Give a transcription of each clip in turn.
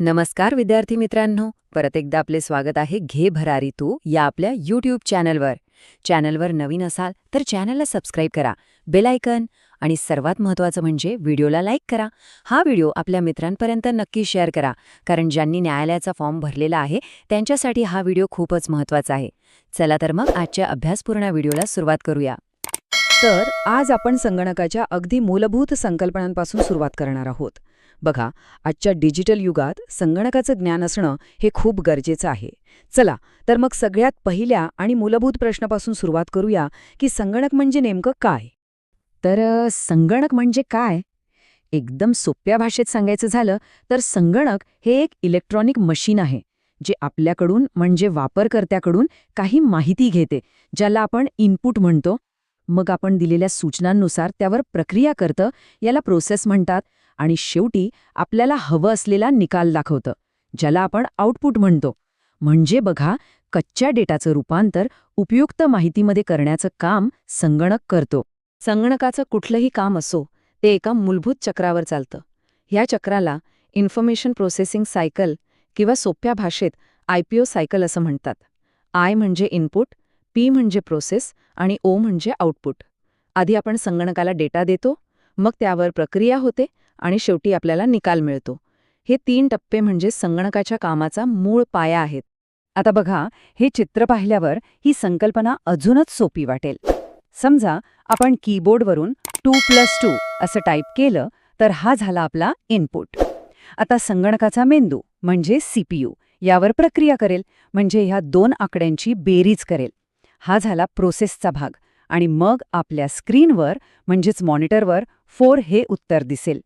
नमस्कार विद्यार्थी मित्रांनो, परत एकदा आपले स्वागत आहे घे भरारी तू या आपल्या यूट्यूब चॅनलवर नवीन असाल तर चॅनलला सबस्क्राईब करा, बेल आयकन आणि सर्वात महत्त्वाचं म्हणजे व्हिडिओला लाईक करा. हा व्हिडिओ आपल्या मित्रांपर्यंत नक्की शेअर करा, कारण ज्यांनी न्यायालयाचा फॉर्म भरलेला आहे त्यांच्यासाठी हा व्हिडिओ खूपच महत्त्वाचा आहे. चला तर मग आजच्या अभ्यासपूर्ण व्हिडिओला सुरुवात करूया. तर आज आपण संगणकाच्या अगदी मूलभूत संकल्पनांपासून सुरुवात करणार आहोत. बघा, आजच्या डिजिटल युगात संगणकाचं ज्ञान असणं हे खूप गरजेचं आहे. चला तर मग सगळ्यात पहिल्या आणि मूलभूत प्रश्नापासून सुरुवात करूया की संगणक म्हणजे नेमकं काय? संगणक म्हणजे काय? एकदम सोप्या भाषेत सांगायचं झालं तर संगणक हे एक इलेक्ट्रॉनिक मशीन आहे, जे आपल्याकडून म्हणजे वापरकर्त्याकडून काही माहिती घेते, ज्याला आपण इनपुट म्हणतो. मग आपण दिलेल्या सूचनांनुसार त्यावर प्रक्रिया करतं, याला प्रोसेस म्हणतात, आणि शेवटी आपल्याला हवं असलेला निकाल दाखवतं, ज्याला आपण आउटपुट म्हणतो. म्हणजे बघा, कच्च्या डेटाचं रूपांतर उपयुक्त माहितीमध्ये करण्याचं काम संगणक करतो. संगणकाचं कुठलंही काम असो, ते एका मूलभूत चक्रावर चालतं. ह्या चक्राला इन्फॉर्मेशन प्रोसेसिंग सायकल किंवा सोप्या भाषेत IPO सायकल असं म्हणतात. आय म्हणजे इनपुट, पी म्हणजे प्रोसेस आणि ओ म्हणजे आउटपुट. आधी आपण संगणकाला डेटा देतो, मग त्यावर प्रक्रिया होते आणि शेवटी आपल्याला निकाल मिळतो. हे 3 टप्पे म्हणजे संगणकाच्या कामाचा मूळ पाया आहेत. आता बघा, हे चित्र पाहिल्यावर ही संकल्पना अजूनच सोपी वाटेल. समजा आपण कीबोर्डवरून 2+2 असं टाईप केलं तर हा झाला आपला इनपुट. आता संगणकाचा मेंदू म्हणजे CPU यावर प्रक्रिया करेल, म्हणजे ह्या 2 आकड्यांची बेरीज करेल. हा झाला प्रोसेसचा भाग, आणि मग आपल्या स्क्रीनवर म्हणजेच मॉनिटरवर 4 हे उत्तर दिसेल.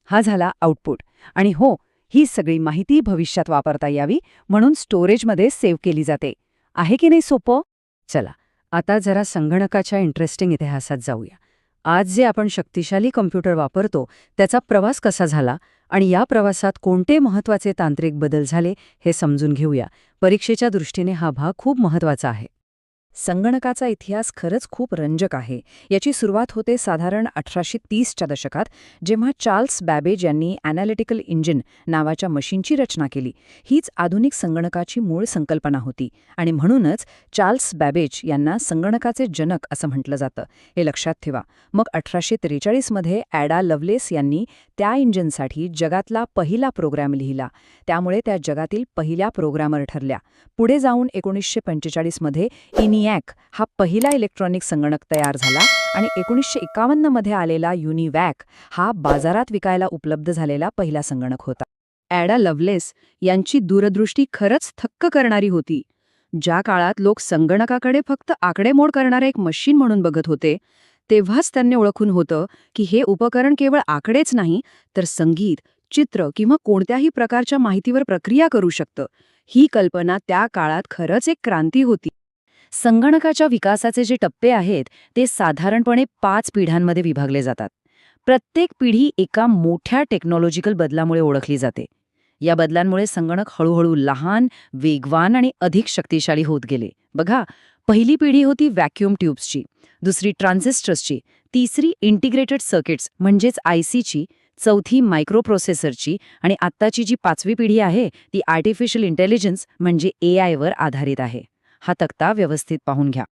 हा झाला आउटपुट. आणि हो, ही सगळी माहिती भविष्यात वापरता यावी म्हणून स्टोरेजमध्ये सेव्ह केली जाते. आहे की नाही सोपं? चला, आता जरा संगणकाच्या इंटरेस्टिंग इतिहासात जाऊया. आज जे आपण शक्तिशाली कॉम्प्युटर वापरतो त्याचा प्रवास कसा झाला आणि या प्रवासात कोणते महत्त्वाचे तांत्रिक बदल झाले हे समजून घेऊया. परीक्षेच्या दृष्टीने हा भाग खूप महत्त्वाचा आहे. संगणकाचा इतिहास खरंच खूप रंजक आहे. याची सुरुवात होते साधारण 1830च्या दशकात, जेव्हा चार्ल्स बॅबेज यांनी ॲनालिटिकल इंजिन नावाच्या मशीनची रचना केली. हीच आधुनिक संगणकाची मूळ संकल्पना होती, आणि म्हणूनच चार्ल्स बॅबेज यांना संगणकाचे जनक असं म्हटलं जातं. हे लक्षात ठेवा. मग 1843मध्ये ॲडा लव्हलेस यांनी त्या इंजिनसाठी जगातला पहिला प्रोग्रॅम लिहिला. त्यामुळे त्या जगातील पहिल्या प्रोग्रॅमर ठरल्या. पुढे जाऊन 1945मध्ये ENIAC हा पहिला इलेक्ट्रॉनिक संगणक तयार झाला, आणि 1951मध्ये आलेला युनिवॅक हा बाजारात विकायला उपलब्ध झालेला पहिला संगणक होता. ॲडा लव्हलेस यांची दूरदृष्टी खरंच थक्क करणारी होती. ज्या काळात लोक संगणकाकडे फक्त आकडेमोड करणारे एक मशीन म्हणून बघत होते, तेव्हाच त्यांनी ओळखून होतं की हे उपकरण केवळ आकडेच नाही, तर संगीत, चित्र किंवा कोणत्याही प्रकारच्या माहितीवर प्रक्रिया करू शकतं. ही कल्पना त्या काळात खरंच एक क्रांती होती. संगणकाच्या विकासाचे जे टप्पे आहेत ते साधारणपणे 5 पिढ्यांमध्ये विभागले जातात. प्रत्येक पिढी एका मोठ्या टेक्नॉलॉजिकल बदलामुळे ओळखली जाते. या बदलांमुळे संगणक हळूहळू लहान, वेगवान आणि अधिक शक्तिशाली होत गेले. बघा, पहिली पिढी होती व्हॅक्यूम ट्यूब्सची, दुसरी ट्रान्झिस्टर्सची, तिसरी इंटिग्रेटेड सर्किट्स म्हणजेच ICची, चौथी मायक्रोप्रोसेसरची, आणि आत्ताची जी 5वी पिढी आहे ती आर्टिफिशियल इंटेलिजन्स म्हणजे AI वर आधारित आहे. हा तक्ता व्यवस्थित पाहून घ्या.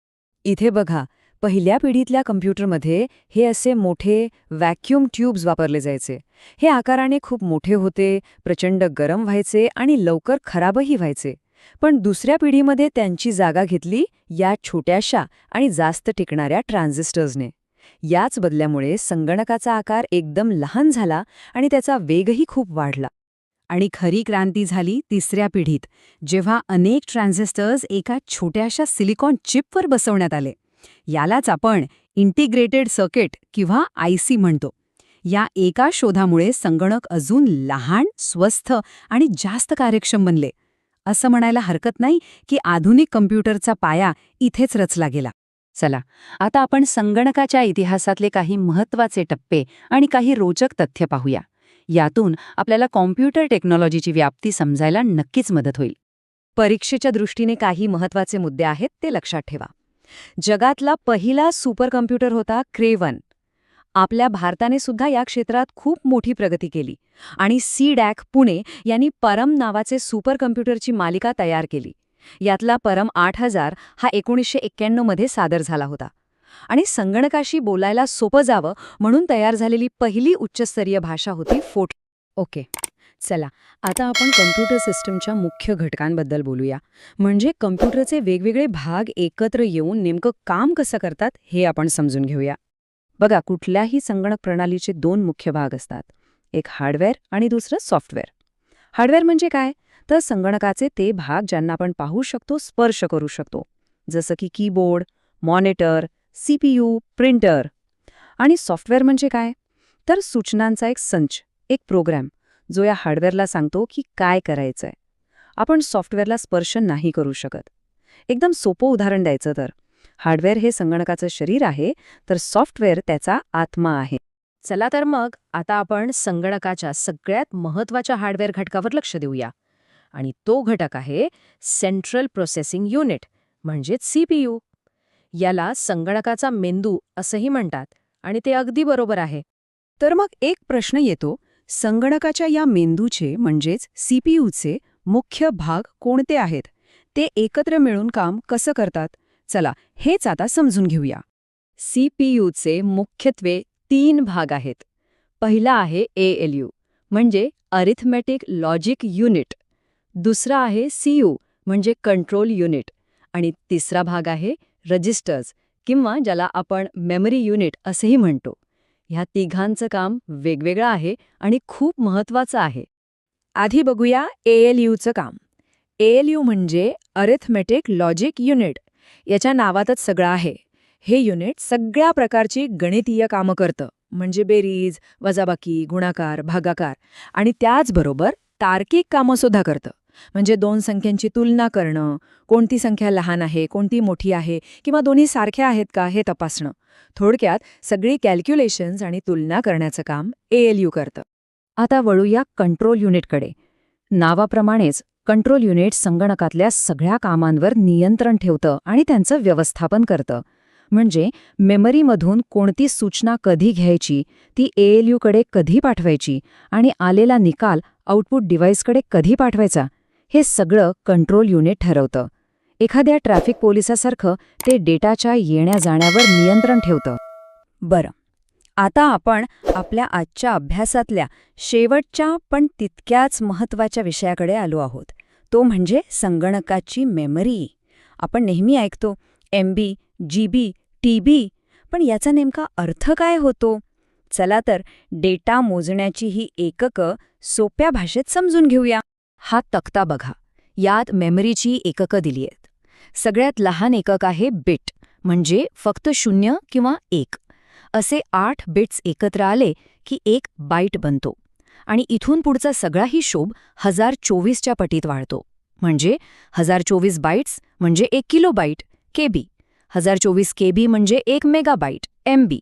इथे बघा, पहिल्या पिढीतल्या कम्प्युटरमध्ये हे असे मोठे व्हॅक्यूम ट्यूब्स वापरले जायचे. हे आकाराने खूप मोठे होते, प्रचंड गरम व्हायचे आणि लवकर खराबही व्हायचे. पण दुसऱ्या पिढीमध्ये त्यांची जागा घेतली या छोट्याशा आणि जास्त टिकणाऱ्या ट्रान्झिस्टर्सने. याच बदल्यामुळे संगणकाचा आकार एकदम लहान झाला आणि त्याचा वेगही खूप वाढला. आणि खरी क्रांती झाली तिसऱ्या पिढीत, जेव्हा अनेक ट्रान्झिस्टर्स एका छोट्याशा सिलिकॉन चिपवर बसवण्यात आले. यालाच आपण इंटिग्रेटेड सर्किट किंवा IC म्हणतो. या एका शोधामुळे संगणक अजून लहान, स्वस्त आणि जास्त कार्यक्षम बनले. असं म्हणायला हरकत नाही की आधुनिक कम्प्युटरचा पाया इथेच रचला गेला. चला, आता आपण संगणकाच्या इतिहासातले काही महत्त्वाचे टप्पे आणि काही रोचक तथ्य पाहूया. यातून आपल्याला कॉम्प्युटर टेक्नॉलॉजीची व्याप्ती समजायला नक्कीच मदत होईल. परीक्षेच्या दृष्टीने काही महत्त्वाचे मुद्दे आहेत ते लक्षात ठेवा. जगातला पहिला सुपर कम्प्युटर होता क्रे 1. आपल्या भारताने सुद्धा या क्षेत्रात खूप मोठी प्रगती केली आणि CDAC पुणे यांनी परम नावाचे सुपर कम्प्युटरची मालिका तयार केली. यातला परम 8000 हा 1991 मध्ये सादर झाला होता आणि संगणकाशी बोलायला सोपं जावं म्हणून तयार झालेली पहिली उच्चस्तरीय भाषा होती फोर्ट. ओके, चला आता आपण कम्प्युटर सिस्टमच्या मुख्य घटकांबद्दल बोलूया. म्हणजे कम्प्युटरचे वेगवेगळे भाग एकत्र येऊन नेमकं काम कसं करतात हे आपण समजून घेऊया. बघा, कुठल्याही संगणक प्रणालीचे 2 मुख्य भाग असतात, एक हार्डवेअर आणि दुसरं सॉफ्टवेअर. हार्डवेअर म्हणजे काय, तर संगणकाचे ते भाग ज्यांना आपण पाहू शकतो, स्पर्श करू शकतो, जसं की कीबोर्ड, मॉनिटर, CPU, प्रिंटर. आणि सॉफ्टवेअर म्हणजे काय, तर सूचनांचा एक संच, एक प्रोग्रॅम जो या हार्डवेअरला सांगतो की काय करायचंय. आपण सॉफ्टवेअरला स्पर्श नाही करू शकत. एकदम सोपं उदाहरण द्यायचं तर हार्डवेअर हे संगणकाचं शरीर आहे, तर सॉफ्टवेअर त्याचा आत्मा आहे. चला तर मग आता आपण संगणकाच्या सगळ्यात महत्त्वाच्या हार्डवेअर घटकावर लक्ष देऊया आणि तो घटक आहे सेंट्रल प्रोसेसिंग युनिट म्हणजेच CPU. याला संगणकाचा मेंदू असंही म्हणतात आणि ते अगदी बरोबर आहे. तर मग एक प्रश्न येतो, संगणकाच्या या मेंदूचे म्हणजेच CPUचे मुख्य भाग कोणते आहेत? ते एकत्र मिळून काम कसं करतात? चला हेच आता समजून घेऊया. CPUचे मुख्यत्वे 3 भाग आहेत. पहिला आहे ALU म्हणजे अरिथमेटिक लॉजिक युनिट, दुसरा आहे CU म्हणजे कंट्रोल युनिट आणि तिसरा भाग आहे रजिस्टर्स किंवा ज्याला आपण मेमरी युनिट असेही म्हणतो. ह्या तिघांचं काम वेगवेगळं आहे आणि खूप महत्त्वाचं आहे. आधी बघूया ALUचं काम. ALU म्हणजे अरिथमेटिक लॉजिक युनिट. याच्या नावातच सगळं आहे. हे युनिट सगळ्या प्रकारची गणितीय कामं करतं, म्हणजे बेरीज, वजाबाकी, गुणाकार, भागाकार आणि त्याचबरोबर तार्किक कामं सुद्धा करतं. म्हणजे 2 संख्यांची तुलना करणं, कोणती संख्या लहान आहे, कोणती मोठी आहे किंवा दोन्ही सारख्या आहेत का हे तपासणं. थोडक्यात सगळी कॅल्क्युलेशन्स आणि तुलना करण्याचं काम ALU करतं. आता वळूया कंट्रोल युनिटकडे. नावाप्रमाणेच कंट्रोल युनिट संगणकातल्या सगळ्या कामांवर नियंत्रण ठेवतं आणि त्यांचं व्यवस्थापन करतं. म्हणजे मेमरीमधून कोणती सूचना कधी घ्यायची, ती ALUकडे कधी पाठवायची आणि आलेला निकाल आउटपुट डिव्हाइसकडे कधी पाठवायचा, हे सगळं कंट्रोल युनिट ठरवतं. एखाद्या ट्रॅफिक पोलिसासारखं ते डेटाच्या येण्या-जाण्यावर नियंत्रण ठेवतं. बरं, आता आपण आपल्या आजच्या अभ्यासातल्या शेवटच्या पण तितक्याच महत्त्वाच्या विषयाकडे आलो आहोत. तो म्हणजे संगणकाची मेमरी. आपण नेहमी ऐकतो MB, GB, TB, पण याचा नेमका अर्थ काय होतो? चला तर डेटा मोजण्याची ही एककं सोप्या भाषेत समजून घेऊया. हा तक्ता बघा. यात मेमरीची एककं दिली आहेत. सगळ्यात लहान एकक आहे बिट, म्हणजे फक्त 0 किंवा 1. असे 8 बिट्स एकत्र आले की 1 बाईट बनतो आणि इथून पुढचा सगळा हिशोब 1024च्या पटीत वाढतो. म्हणजे 1024 बाईट्स म्हणजे 1 किलोबाईट KB, 1024 KB म्हणजे 1 मेगाबाईट MB,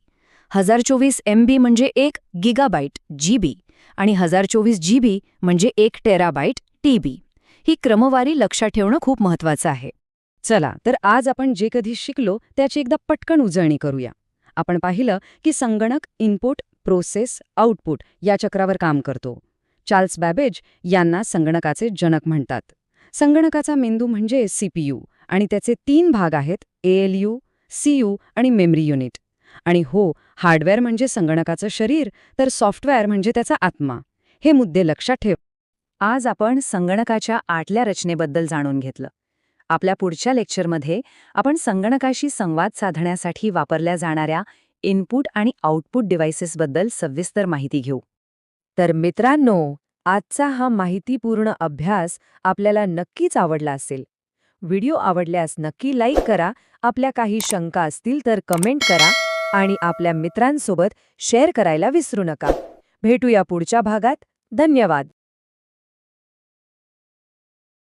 1024 MB म्हणजे 1 गिगाबाईट GB आणि 1024 GB म्हणजे 1 टेराबाईट TB. ही क्रमवारी लक्षात ठेवणं खूप महत्त्वाचं आहे. चला तर आज आपण जे कधी शिकलो त्याची एकदा पटकन उजळणी करूया. आपण पाहिलं की संगणक इनपुट, प्रोसेस, आउटपुट या चक्रावर काम करतो. चार्ल्स बॅबेज यांना संगणकाचे जनक म्हणतात. संगणकाचा मेंदू म्हणजे CPU आणि त्याचे 3 भाग आहेत, ALU, CU आणि मेमरी युनिट. आणि हो, हार्डवेअर म्हणजे संगणकाचं शरीर, तर सॉफ्टवेअर म्हणजे त्याचा आत्मा. हे मुद्दे लक्षात ठेव. आज आपण संगणकाच्या आतल्या रचनेबद्दल जाणून घेतलं. आपल्या पुढच्या लेक्चरमध्ये आपण संगणकाशी संवाद साधण्यासाठी वापरल्या जाणाऱ्या इनपुट आणि आउटपुट डिव्हाइसेसबद्दल सविस्तर माहिती घेऊ. तर मित्रांनो, आजचा हा माहितीपूर्ण अभ्यास आपल्याला नक्कीच आवडला असेल. व्हिडिओ आवडल्यास नक्की लाईक करा, आपल्या काही शंका असतील तर कमेंट करा आणि आपल्या मित्रांसोबत शेअर करायला विसरू नका. भेटूया पुढच्या भागात. धन्यवाद.